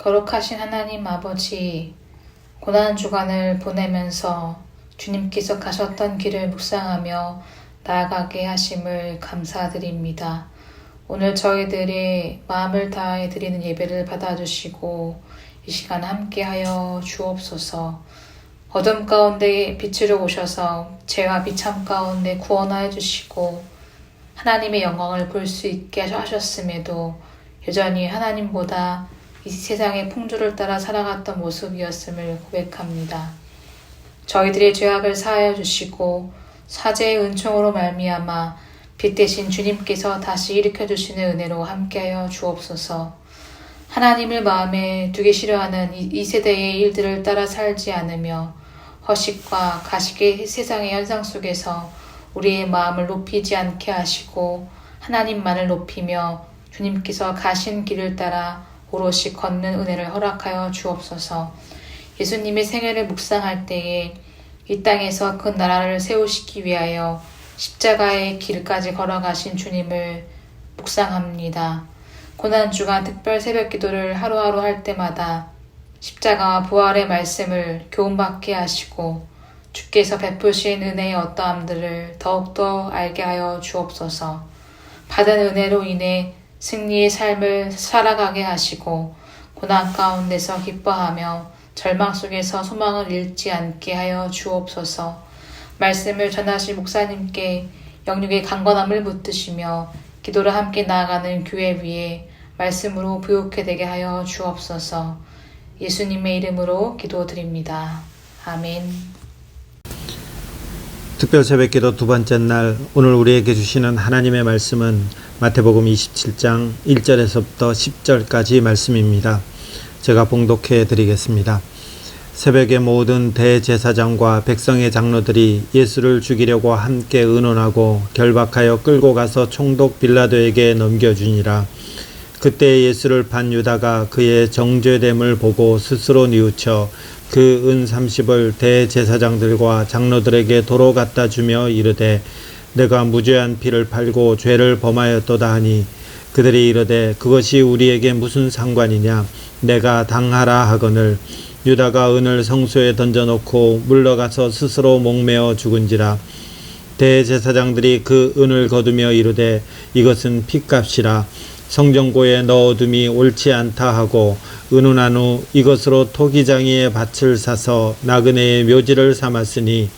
거룩하신 하나님 아버지, 고난주간을 보내면서 주님께서 가셨던 길을 묵상하며 나아가게 하심을 감사드립니다. 오늘 저희들이 마음을 다해 드리는 예배를 받아주시고 이 시간 함께하여 주옵소서. 어둠 가운데 빛으로 오셔서 죄와 비참 가운데 구원하여 주시고 하나님의 영광을 볼 수 있게 하셨음에도 여전히 하나님보다 이 세상의 풍조를 따라 살아갔던 모습이었음을 고백합니다. 저희들의 죄악을 사하여 주시고 사죄의 은총으로 말미암아 빛 대신 주님께서 다시 일으켜 주시는 은혜로 함께하여 주옵소서. 하나님을 마음에 두기 싫어하는 이 세대의 일들을 따라 살지 않으며 허식과 가식의 세상의 현상 속에서 우리의 마음을 높이지 않게 하시고 하나님만을 높이며 주님께서 가신 길을 따라 오롯이 걷는 은혜를 허락하여 주옵소서. 예수님의 생애를 묵상할 때에 이 땅에서 그 나라를 세우시기 위하여 십자가의 길까지 걸어가신 주님을 묵상합니다. 고난주간 특별 새벽 기도를 하루하루 할 때마다 십자가와 부활의 말씀을 교훈받게 하시고 주께서 베푸신 은혜의 어떠함들을 더욱더 알게 하여 주옵소서. 받은 은혜로 인해 승리의 삶을 살아가게 하시고 고난 가운데서 기뻐하며 절망 속에서 소망을 잃지 않게 하여 주옵소서. 말씀을 전하신 목사님께 영육의 강건함을 붙드시며 기도를 함께 나아가는 교회 위에 말씀으로 부욕해 되게 하여 주옵소서. 예수님의 이름으로 기도드립니다. 아멘. 특별 새벽기도 두 번째 날, 오늘 우리에게 주시는 하나님의 말씀은 마태복음 27장 1절에서부터 10절까지 말씀입니다. 제가 봉독해 드리겠습니다. 새벽에 모든 대제사장과 백성의 장로들이 예수를 죽이려고 함께 의논하고 결박하여 끌고 가서 총독 빌라도에게 넘겨주니라. 그때 예수를 판 유다가 그의 정죄됨을 보고 스스로 뉘우쳐 그 은 30을 대제사장들과 장로들에게 도로 갖다 주며 이르되 내가 무죄한 피를 팔고 죄를 범하였도다 하니 그들이 이르되 그것이 우리에게 무슨 상관이냐 내가 당하라 하거늘 유다가 은을 성소에 던져놓고 물러가서 스스로 목매어 죽은지라. 대제사장들이 그 은을 거두며 이르되 이것은 핏값이라 성전고에 넣어둠이 옳지 않다 하고 의논한 후 이것으로 토기장이의 밭을 사서 나그네의 묘지를 삼았으니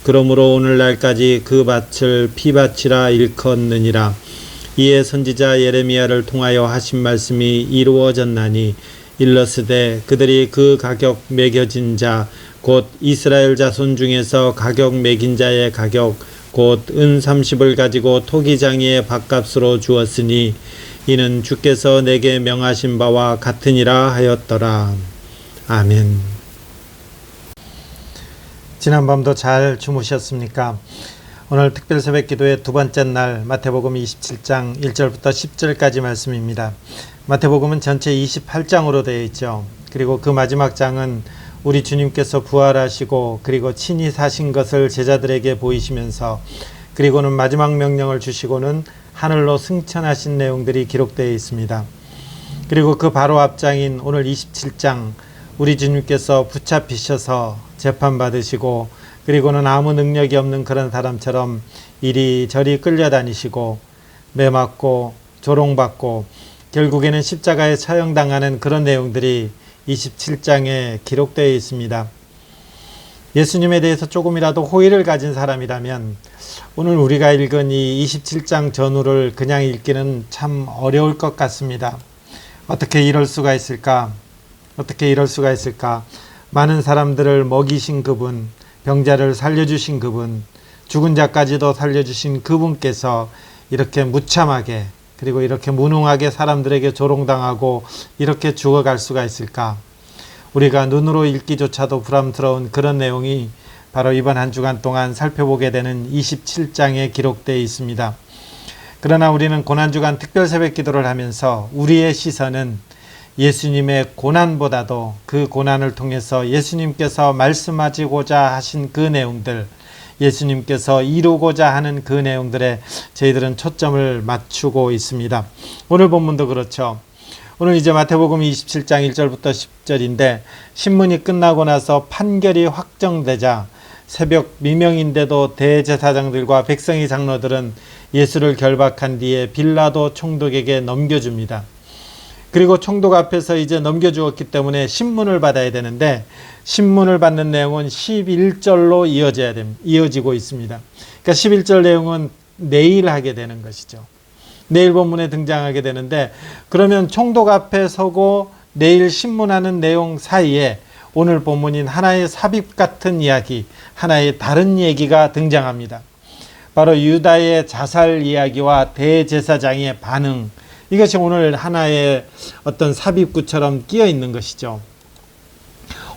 그러므로 오늘날까지 그 밭을 피밭이라 일컫느니라. 이에 선지자 예레미야를 통하여 하신 말씀이 이루어졌나니 일러스되 그들이 그 가격 매겨진 자 곧 이스라엘 자손 중에서 가격 매긴 자의 가격 곧 은 30을 가지고 토기장이의 밭값으로 주었으니 이는 주께서 내게 명하신 바와 같으니라 하였더라. 아멘. 지난밤도 잘 주무셨습니까? 오늘 특별 새벽 기도의 두 번째 날 마태복음 27장 1절부터 10절까지 말씀입니다. 마태복음은 전체 28장으로 되어 있죠. 그리고 그 마지막 장은 우리 주님께서 부활하시고 그리고 친히 사신 것을 제자들에게 보이시면서 그리고는 마지막 명령을 주시고는 하늘로 승천하신 내용들이 기록되어 있습니다. 그리고 그 바로 앞장인 오늘 27장 우리 주님께서 붙잡히셔서 재판받으시고 그리고는 아무 능력이 없는 그런 사람처럼 이리저리 끌려다니시고 매맞고 조롱받고 결국에는 십자가에 처형당하는 그런 내용들이 27장에 기록되어 있습니다. 예수님에 대해서 조금이라도 호의를 가진 사람이라면 오늘 우리가 읽은 이 27장 전후를 그냥 읽기는 참 어려울 것 같습니다. 어떻게 이럴 수가 있을까? 어떻게 이럴 수가 있을까? 많은 사람들을 먹이신 그분, 병자를 살려주신 그분, 죽은 자까지도 살려주신 그분께서 이렇게 무참하게 그리고 이렇게 무능하게 사람들에게 조롱당하고 이렇게 죽어갈 수가 있을까? 우리가 눈으로 읽기조차도 부담스러운 그런 내용이 바로 이번 한 주간 동안 살펴보게 되는 27장에 기록되어 있습니다. 그러나 우리는 고난주간 특별 새벽 기도를 하면서 우리의 시선은 예수님의 고난보다도 그 고난을 통해서 예수님께서 말씀하시고자 하신 그 내용들, 예수님께서 이루고자 하는 그 내용들에 저희들은 초점을 맞추고 있습니다. 오늘 본문도 그렇죠. 오늘 이제 마태복음 27장 1절부터 10절인데 신문이 끝나고 나서 판결이 확정되자 새벽 미명인데도 대제사장들과 백성의 장로들은 예수를 결박한 뒤에 빌라도 총독에게 넘겨줍니다. 그리고 총독 앞에서 이제 넘겨주었기 때문에 신문을 받아야 되는데 신문을 받는 내용은 11절로 이어지고 있습니다. 그러니까 11절 내용은 내일 하게 되는 것이죠. 내일 본문에 등장하게 되는데 그러면 총독 앞에 서고 내일 신문하는 내용 사이에 오늘 본문인 하나의 삽입 같은 이야기, 하나의 다른 얘기가 등장합니다. 바로 유다의 자살 이야기와 대제사장의 반응, 이것이 오늘 하나의 어떤 삽입구처럼 끼어 있는 것이죠.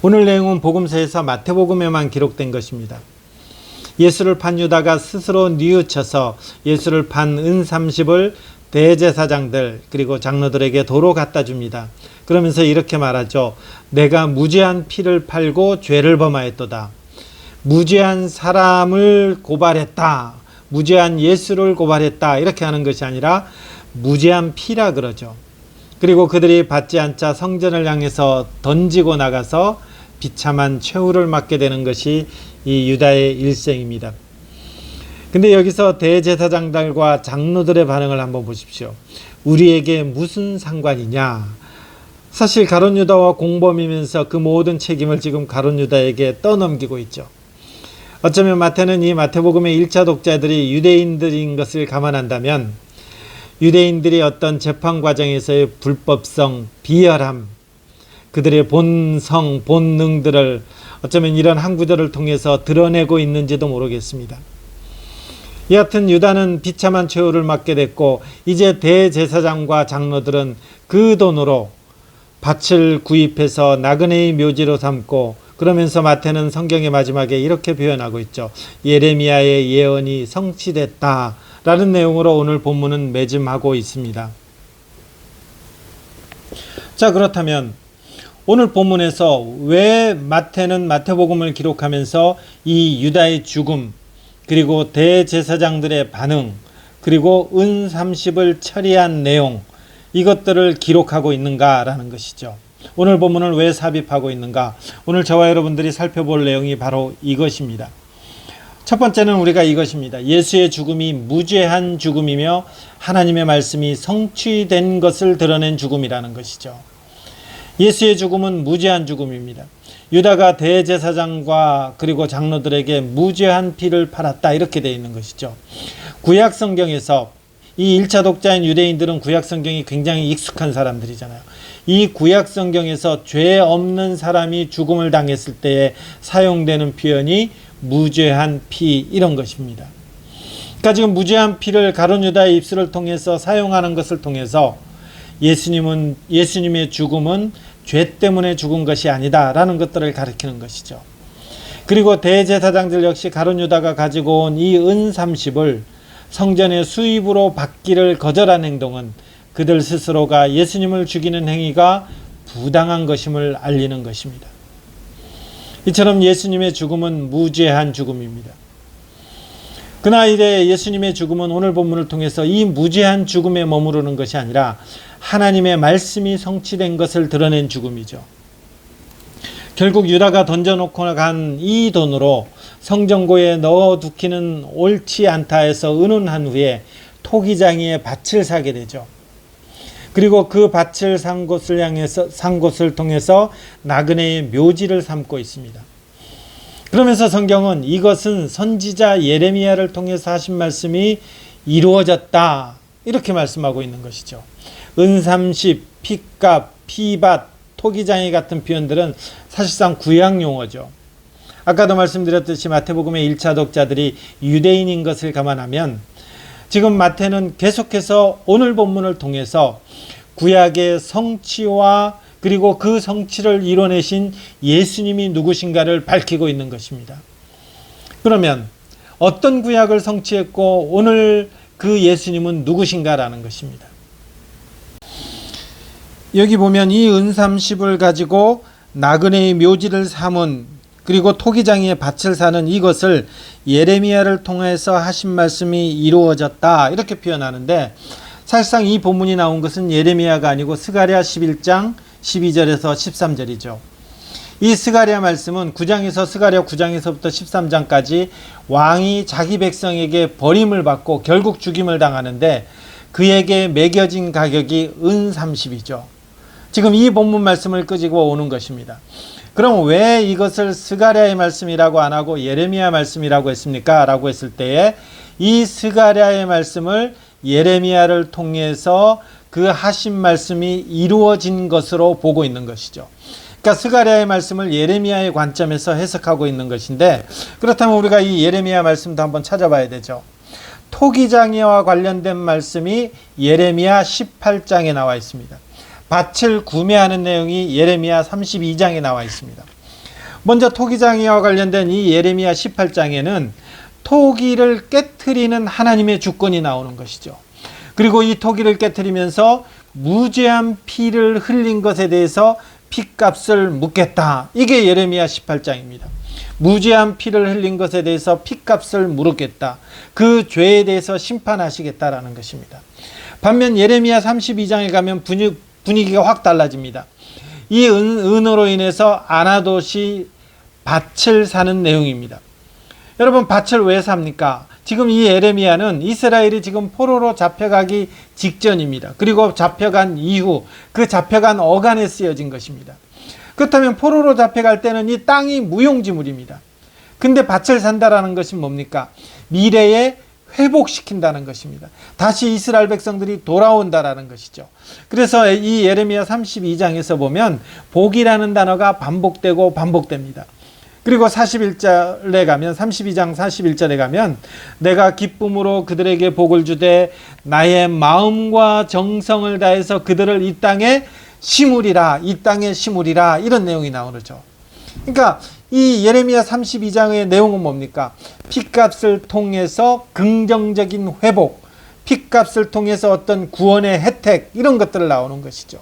오늘 내용은 복음서에서 마태복음에만 기록된 것입니다. 예수를 판 유다가 스스로 뉘우쳐서 예수를 판 은 30을 대제사장들 그리고 장로들에게 도로 갖다 줍니다. 그러면서 이렇게 말하죠. 내가 무죄한 피를 팔고 죄를 범하였도다. 무죄한 사람을 고발했다. 무죄한 예수를 고발했다. 이렇게 하는 것이 아니라 무죄한 피라 그러죠. 그리고 그들이 받지 않자 성전을 향해서 던지고 나가서 비참한 최후를 맞게 되는 것이 이 유다의 일생입니다. 근데 여기서 대제사장들과 장로들의 반응을 한번 보십시오. 우리에게 무슨 상관이냐? 사실 가룟 유다와 공범이면서 그 모든 책임을 지금 가룟 유다에게 떠넘기고 있죠. 어쩌면 마태는 이 마태복음의 1차 독자들이 유대인들인 것을 감안한다면 유대인들이 어떤 재판 과정에서의 불법성, 비열함, 그들의 본성, 본능들을 어쩌면 이런 한 구절을 통해서 드러내고 있는지도 모르겠습니다. 여하튼 유다는 비참한 최후를 맞게 됐고 이제 대제사장과 장로들은 그 돈으로 밭을 구입해서 나그네의 묘지로 삼고 그러면서 마태는 성경의 마지막에 이렇게 표현하고 있죠. 예레미야의 예언이 성취됐다 라는 내용으로 오늘 본문은 매짐하고 있습니다. 자, 그렇다면 오늘 본문에서 왜 마태는 마태복음을 기록하면서 이 유다의 죽음 그리고 대제사장들의 반응 그리고 은 30을 처리한 내용 이것들을 기록하고 있는가라는 것이죠. 오늘 본문을 왜 삽입하고 있는가? 오늘 저와 여러분들이 살펴볼 내용이 바로 이것입니다. 첫 번째는 우리가 이것입니다. 예수의 죽음이 무죄한 죽음이며 하나님의 말씀이 성취된 것을 드러낸 죽음이라는 것이죠. 예수의 죽음은 무죄한 죽음입니다. 유다가 대제사장과 그리고 장로들에게 무죄한 피를 팔았다 이렇게 되어 있는 것이죠. 구약 성경에서 이 1차 독자인 유대인들은 구약 성경이 굉장히 익숙한 사람들이잖아요. 이 구약 성경에서 죄 없는 사람이 죽음을 당했을 때에 사용되는 표현이 무죄한 피 이런 것입니다. 그러니까 지금 무죄한 피를 가룟 유다의 입술을 통해서 사용하는 것을 통해서 예수님의 죽음은 죄 때문에 죽은 것이 아니다라는 것들을 가리키는 것이죠. 그리고 대제사장들 역시 가룟 유다가 가지고 온 이 은 30을 성전의 수입으로 받기를 거절한 행동은 그들 스스로가 예수님을 죽이는 행위가 부당한 것임을 알리는 것입니다. 이처럼 예수님의 죽음은 무죄한 죽음입니다. 그러나 이래 예수님의 죽음은 오늘 본문을 통해서 이 무죄한 죽음에 머무르는 것이 아니라 하나님의 말씀이 성취된 것을 드러낸 죽음이죠. 결국 유다가 던져놓고 간 이 돈으로 성전고에 넣어두기는 옳지 않다 해서 의논한 후에 토기장이의 밭을 사게 되죠. 그리고 그 밭을 산 곳을 통해서 나그네의 묘지를 삼고 있습니다. 그러면서 성경은 이것은 선지자 예레미야를 통해서 하신 말씀이 이루어졌다 이렇게 말씀하고 있는 것이죠. 은30, 핏값, 피밭, 토기장이 같은 표현들은 사실상 구약 용어죠. 아까도 말씀드렸듯이 마태복음의 1차 독자들이 유대인인 것을 감안하면 지금 마태는 계속해서 오늘 본문을 통해서 구약의 성취와 그리고 그 성취를 이뤄내신 예수님이 누구신가를 밝히고 있는 것입니다. 그러면 어떤 구약을 성취했고 오늘 그 예수님은 누구신가라는 것입니다. 여기 보면 이 은 30을 가지고 나그네의 묘지를 삼은 그리고 토기장이의 밭을 사는 이것을 예레미야를 통해서 하신 말씀이 이루어졌다 이렇게 표현하는데 사실상 이 본문이 나온 것은 예레미야가 아니고 스가랴 11장 12절에서 13절이죠. 이 스가랴 말씀은 9장에서 스가랴 9장에서부터 13장까지 왕이 자기 백성에게 버림을 받고 결국 죽임을 당하는데 그에게 매겨진 가격이 은 30이죠. 지금 이 본문 말씀을 끄지고 오는 것입니다. 그럼 왜 이것을 스가랴의 말씀이라고 안 하고 예레미야 말씀이라고 했습니까? 라고 했을 때에 이 스가랴의 말씀을 예레미야를 통해서 그 하신 말씀이 이루어진 것으로 보고 있는 것이죠. 그러니까 스가랴의 말씀을 예레미야의 관점에서 해석하고 있는 것인데, 그렇다면 우리가 이 예레미야 말씀도 한번 찾아봐야 되죠. 토기장애와 관련된 말씀이 예레미야 18장에 나와 있습니다. 밭을 구매하는 내용이 예레미야 32장에 나와 있습니다. 먼저 토기장애와 관련된 이 예레미야 18장에는 토기를 깨트리는 하나님의 주권이 나오는 것이죠. 그리고 이 토기를 깨트리면서 무죄한 피를 흘린 것에 대해서 핏값을 묻겠다. 이게 예레미야 18장입니다. 무죄한 피를 흘린 것에 대해서 핏값을 물었겠다. 그 죄에 대해서 심판하시겠다라는 것입니다. 반면 예레미야 32장에 가면 분위기가 확 달라집니다. 이 은으로 인해서 아나돗이 밭을 사는 내용입니다. 여러분, 밭을 왜 삽니까? 지금 이 예레미야는 이스라엘이 지금 포로로 잡혀가기 직전입니다. 그리고 잡혀간 이후 그 잡혀간 어간에 쓰여진 것입니다. 그렇다면 포로로 잡혀갈 때는 이 땅이 무용지물입니다. 근데 밭을 산다라는 것이 뭡니까? 미래에 회복시킨다는 것입니다. 다시 이스라엘 백성들이 돌아온다라는 것이죠. 그래서 이 예레미야 32장에서 보면 복이라는 단어가 반복되고 반복됩니다. 그리고 41절에 가면 32장 41절에 가면 내가 기쁨으로 그들에게 복을 주되 나의 마음과 정성을 다해서 그들을 이 땅에 심으리라, 이 땅에 심으리라, 이런 내용이 나오죠. 그러니까 이 예레미야 32장의 내용은 뭡니까? 핏값을 통해서 긍정적인 회복, 핏값을 통해서 어떤 구원의 혜택, 이런 것들을 나오는 것이죠.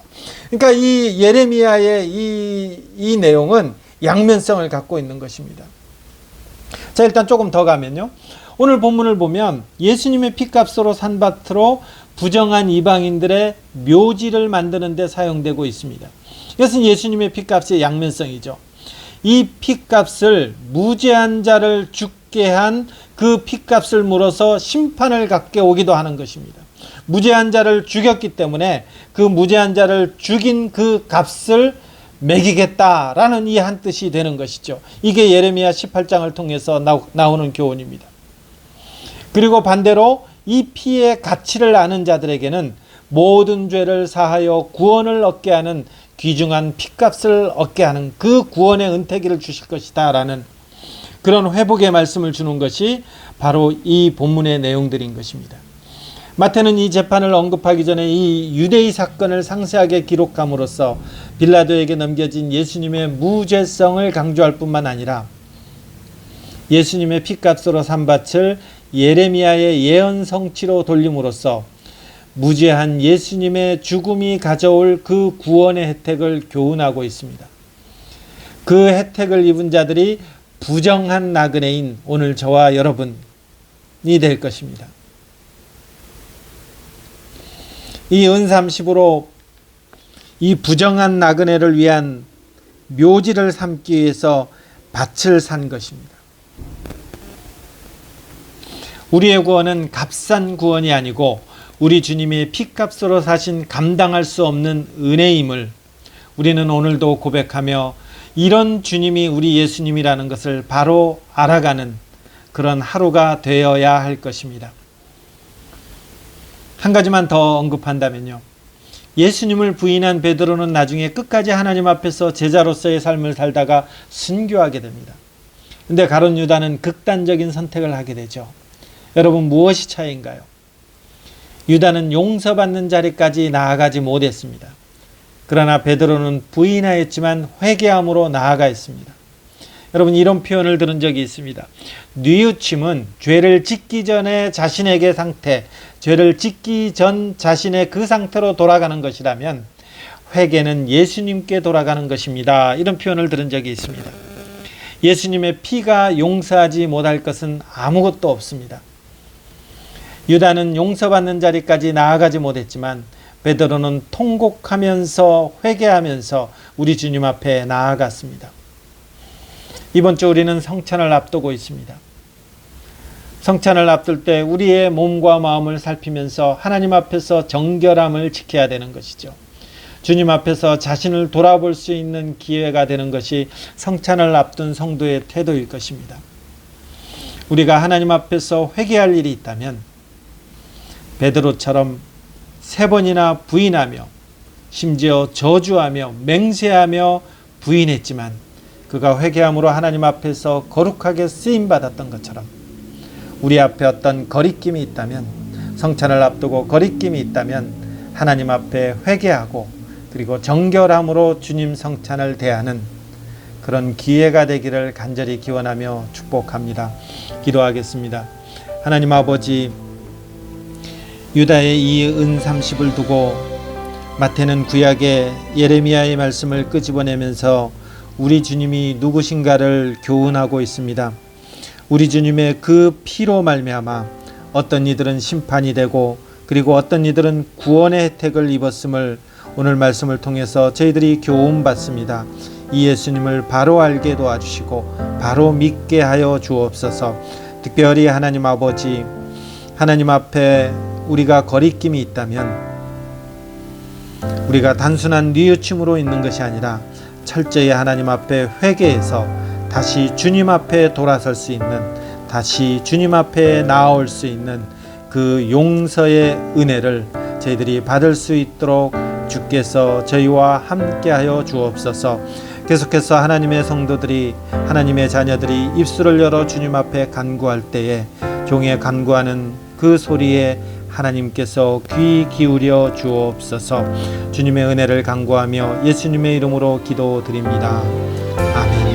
그러니까 이 예레미야의 이 내용은 양면성을 갖고 있는 것입니다. 자, 일단 조금 더 가면요. 오늘 본문을 보면 예수님의 핏값으로 산 밭으로 부정한 이방인들의 묘지를 만드는 데 사용되고 있습니다. 이것은 예수님의 핏값의 양면성이죠. 이 핏값을 무죄한 자를 죽게 한 그 핏값을 물어서 심판을 갖게 오기도 하는 것입니다. 무죄한 자를 죽였기 때문에 그 무죄한 자를 죽인 그 값을 매기겠다라는 이 한 뜻이 되는 것이죠. 이게 예레미야 18장을 통해서 나오는 교훈입니다. 그리고 반대로 이 피의 가치를 아는 자들에게는 모든 죄를 사하여 구원을 얻게 하는 귀중한 핏값을 얻게 하는 그 구원의 은퇴기를 주실 것이다 라는 그런 회복의 말씀을 주는 것이 바로 이 본문의 내용들인 것입니다. 마태는 이 재판을 언급하기 전에 이 유대의 사건을 상세하게 기록함으로써 빌라도에게 넘겨진 예수님의 무죄성을 강조할 뿐만 아니라 예수님의 핏값으로 산 밭을 예레미야의 예언 성취로 돌림으로써 무죄한 예수님의 죽음이 가져올 그 구원의 혜택을 교훈하고 있습니다. 그 혜택을 입은 자들이 부정한 나그네인 오늘 저와 여러분이 될 것입니다. 이 은 30으로 이 부정한 나그네를 위한 묘지를 삼기 위해서 밭을 산 것입니다. 우리의 구원은 값싼 구원이 아니고 우리 주님의 핏값으로 사신 감당할 수 없는 은혜임을 우리는 오늘도 고백하며 이런 주님이 우리 예수님이라는 것을 바로 알아가는 그런 하루가 되어야 할 것입니다. 한 가지만 더 언급한다면요. 예수님을 부인한 베드로는 나중에 끝까지 하나님 앞에서 제자로서의 삶을 살다가 순교하게 됩니다. 근데 가룟 유다는 극단적인 선택을 하게 되죠. 여러분, 무엇이 차이인가요? 유다는 용서받는 자리까지 나아가지 못했습니다. 그러나 베드로는 부인하였지만 회개함으로 나아가했습니다. 여러분, 이런 표현을 들은 적이 있습니다. 뉘우침은 죄를 짓기 전에 자신에게 상태, 죄를 짓기 전 자신의 그 상태로 돌아가는 것이라면 회개는 예수님께 돌아가는 것입니다. 이런 표현을 들은 적이 있습니다. 예수님의 피가 용서하지 못할 것은 아무것도 없습니다. 유다는 용서받는 자리까지 나아가지 못했지만 베드로는 통곡하면서 회개하면서 우리 주님 앞에 나아갔습니다. 이번 주 우리는 성찬을 앞두고 있습니다. 성찬을 앞둘 때 우리의 몸과 마음을 살피면서 하나님 앞에서 정결함을 지켜야 되는 것이죠. 주님 앞에서 자신을 돌아볼 수 있는 기회가 되는 것이 성찬을 앞둔 성도의 태도일 것입니다. 우리가 하나님 앞에서 회개할 일이 있다면 베드로처럼 3번이나 부인하며 심지어 저주하며 맹세하며 부인했지만 그가 회개함으로 하나님 앞에서 거룩하게 쓰임받았던 것처럼 우리 앞에 어떤 거리낌이 있다면, 성찬을 앞두고 거리낌이 있다면 하나님 앞에 회개하고 그리고 정결함으로 주님 성찬을 대하는 그런 기회가 되기를 간절히 기원하며 축복합니다. 기도하겠습니다. 하나님 아버지, 유다의 이 은 30을 두고 마태는 구약의 예레미야의 말씀을 끄집어내면서 우리 주님이 누구신가를 교훈하고 있습니다. 우리 주님의 그 피로 말미암아 어떤 이들은 심판이 되고 그리고 어떤 이들은 구원의 혜택을 입었음을 오늘 말씀을 통해서 저희들이 교훈받습니다. 이 예수님을 바로 알게 도와주시고 바로 믿게 하여 주옵소서. 특별히 하나님 아버지, 하나님 앞에 우리가 거리낌이 있다면 우리가 단순한 뉘우침으로 있는 것이 아니라 철저히 하나님 앞에 회개해서 다시 주님 앞에 돌아설 수 있는, 다시 주님 앞에 나아올 수 있는 그 용서의 은혜를 저희들이 받을 수 있도록 주께서 저희와 함께하여 주옵소서. 계속해서 하나님의 성도들이, 하나님의 자녀들이 입술을 열어 주님 앞에 간구할 때에 종의 간구하는 그 소리에 하나님께서 귀 기울여 주옵소서. 주님의 은혜를 간구하며 예수님의 이름으로 기도드립니다. 아멘.